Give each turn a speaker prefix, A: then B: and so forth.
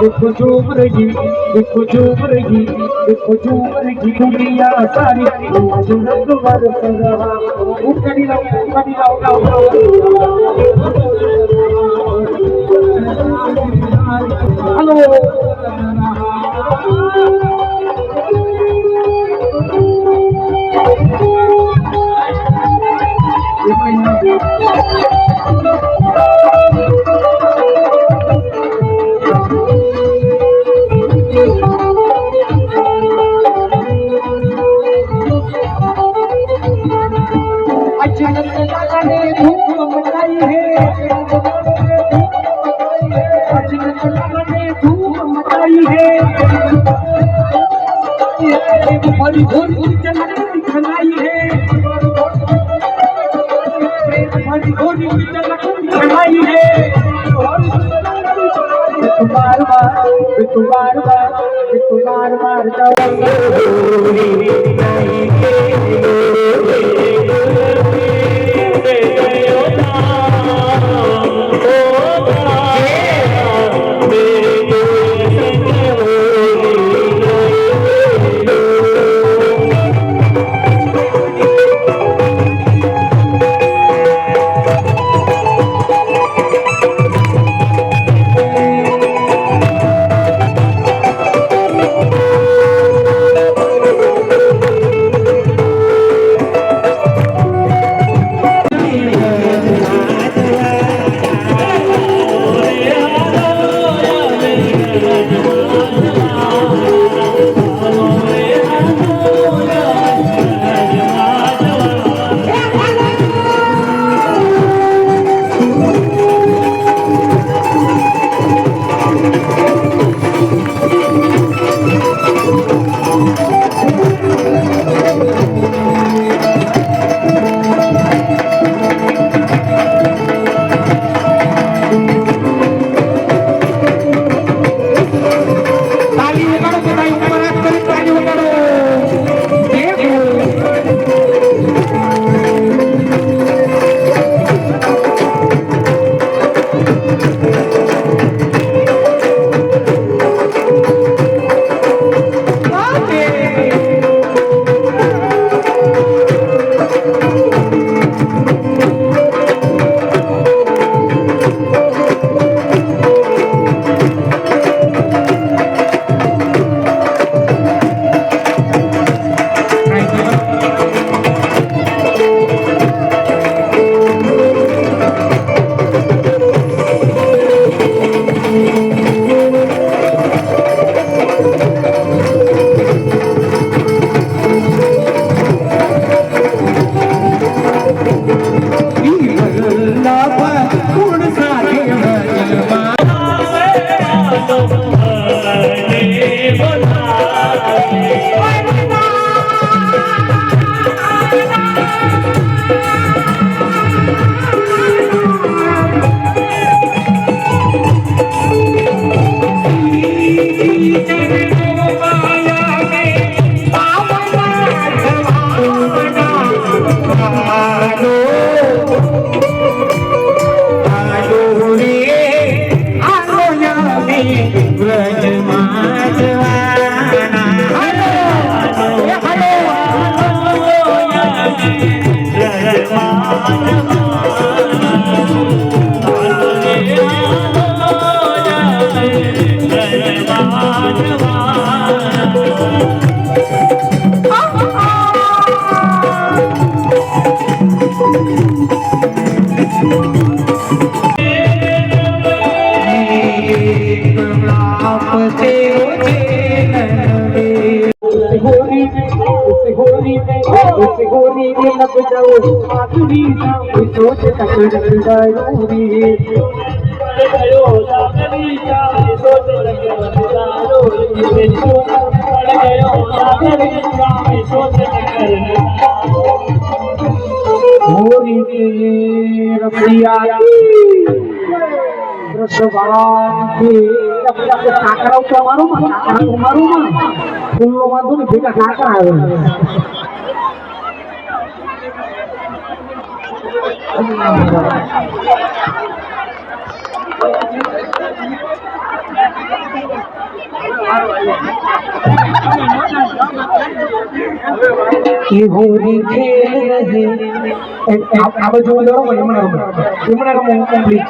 A: देखो झूम रही, देखो झूम रही, देखो झूम रही दुनिया सारी आज रंग बरस रहा। उकड़ी रहो, उकड़ी रहो। हरी घोर की चमक दिखलाई है, हरी घोर की चमक दिखलाई है। बार बार गोरी में लग जाओ माधुरी सोच तक डारूरी गयो सागरी सोच लग गयो सागरी सोच गोरी के रबिया भगवान के काकरा उठा मारू फूलों बांधो ने भेगा काकरा आवे ये होली खेल रहे अब जो लोग ये मना रमो कंप्लीट